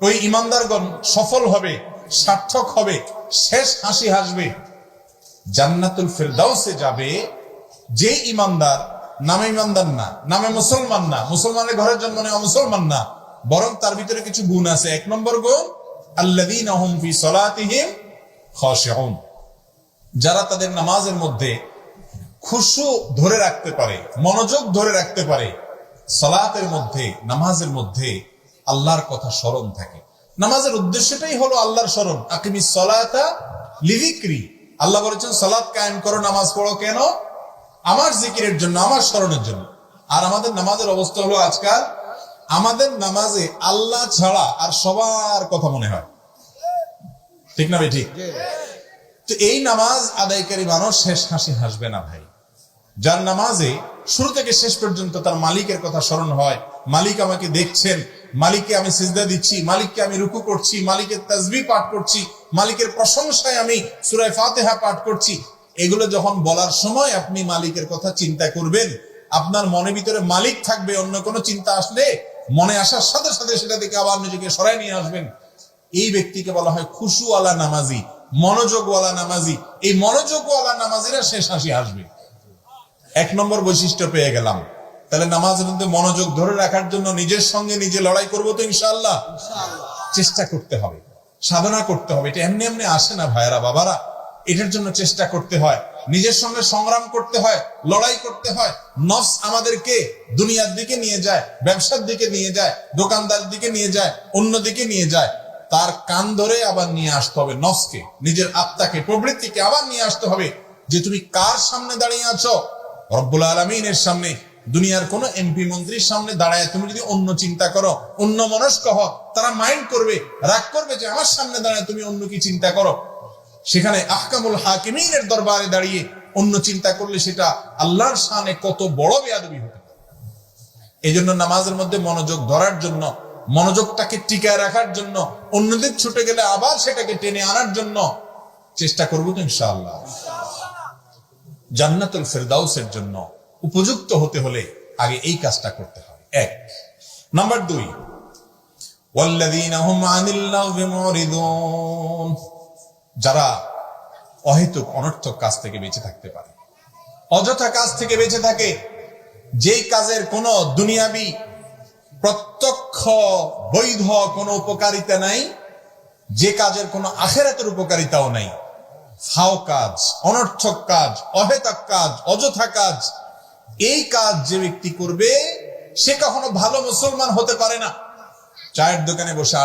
ওই ইমানদারগণ সফল হবে, সার্থক হবে, শেষ হাসি হাসবে, জান্নাতুল ফেরদাউসে যাবে। যে ইমানদার নামে ইমানদার না, নামে মুসলমান না, মুসলমানের ঘরের জন্ম নেওয়া মুসলমান না, বরং তার ভিতরে কিছু গুণ আছে। 1 নম্বর গুণ, আল্লাযীনা হুম ফি সলাতিহিম খাশিউন, যারা তাদের নামাজের মধ্যে খুশু ধরে রাখতে পারে, মনোযোগ ধরে রাখতে পারে। সালাতের মধ্যে, নামাজের মধ্যে আল্লাহর কথা স্মরণ থাকে। নামাজের উদ্দেশ্যটাই হলো আল্লাহর স্মরণ। আকিমিস সালাতা লিযিকরি, আল্লাহ বলেছেন সালাত কায়েম করো, নামাজ পড়ো। কেন? আমার জিকিরের জন্য, আমার স্মরণের জন্য। আর আমাদের নামাজের অবস্থা হলো আজকাল, আমাদের নামাজে আল্লাহ ছাড়া আর সবার কথা মনে হয়। ঠিক না ভাই? ঠিক। তো এই নামাজ আদায়কারী মানুষ শেষ হাসি হাসবে না ভাই। যার নামাজে শুরু থেকে শেষ পর্যন্ত তার মালিকের কথা স্মরণ হয়, মালিক আমাকে দেখছেন, মালিককে আমি সিজদা দিচ্ছি, মালিককে আমি রুকু করছি, মালিকের তাসবিহ পাঠ করছি, মালিকের প্রশংসায় আমি সূরা ফাতিহা পাঠ করছি, এগুলো যখন বলার সময় আপনি মালিকের কথা চিন্তা করবেন, আপনার মনের ভিতরে মালিক থাকবে। অন্য কোনো চিন্তা আসলে মনে আসার সাথে সাথে সেটা থেকে আবার নিজেকে সরাই নিয়ে আসবেন। এই ব্যক্তিকে বলা হয় খুশুওয়ালা নামাজি, মনোযোগওয়ালা নামাজি। এই মনোযোগওয়ালা নামাজিরা শেষ হাসি হাসবে। 1 নম্বর বৈশিষ্ট্য পেয়ে গেলাম। তাহলে নামাজের মধ্যে মনোযোগ ধরে রাখার জন্য নিজের সঙ্গে নিজে লড়াই করবো তো ইনশাআল্লাহ। চেষ্টা করতে হবে, সাধনা করতে হবে। এটা এমনি এমনি আসে না ভাইরা বাবারা, এটার জন্য চেষ্টা করতে হয়, নিজের সঙ্গে সংগ্রাম করতে হয়, লড়াই করতে হয়। নফস আমাদেরকে দুনিয়ার দিকে নিয়ে যায়, ব্যবসার দিকে নিয়ে যায়, দোকানদার দিকে নিয়ে যায়, অন্য দিকে নিয়ে যায়। তার কান ধরে আবার নিয়ে আসতে হবে নফসকে, নিজের আত্মাকে, প্রবৃত্তিকে আবার নিয়ে আসতে হবে যে তুমি কার সামনে দাঁড়িয়ে আছো? রব্বুল আলামিনের সামনে। দুনিয়ার কোন এমপি মন্ত্রীর সামনে দাঁড়ায় তুমি যদি অন্য চিন্তা করো, অন্য মনস্ক হও, তারা মাইন্ড করবে, রাগ করবে যে আমার সামনে দাঁড়ায় তুমি অন্য কি চিন্তা করো। সেখানে আহকামুল হাকিমিনের দরবারে দাঁড়িয়ে অন্য চিন্তা করলে সেটা আল্লাহর শানে কত বড় বেয়াদবি হতে পারে। এই জন্য নামাজের মধ্যে মনোযোগ ধরার জন্য, মনোযোগটাকে টিকায় রাখার জন্য, অন্যদের ছুটে গেলে আবার সেটাকে টেনে আনার জন্য চেষ্টা করবো তো ইনশাআল্লাহ। জান্নাতুল ফেরদাউসের জন্য উপযুক্ত হতে হলে আগে এই কাজটা করতে হবে। 1 নাম্বার 2, ওয়াল্লাযীনা হুম আনিল লাগবি মুরিদুন, যারা অহেতুক অনর্থক কাজ থেকে বেঁচে থাকতে পারে, অযথা কাজ থেকে বেঁচে থাকে, যেই কাজের কোনো দুনিয়াবি প্রত্যক্ষ বৈধ কোনো উপকারিতা নাই, যে কাজের কোনো আখিরাতের উপকারিতাও নাই, ফাও কাজ, অনর্থক কাজ, অহেতুক কাজ, অযথা কাজ, এই কাজ যে ব্যক্তি করবে সে কখনো ভালো মুসলমান হতে পারে না। চায়ের দোকানে বসে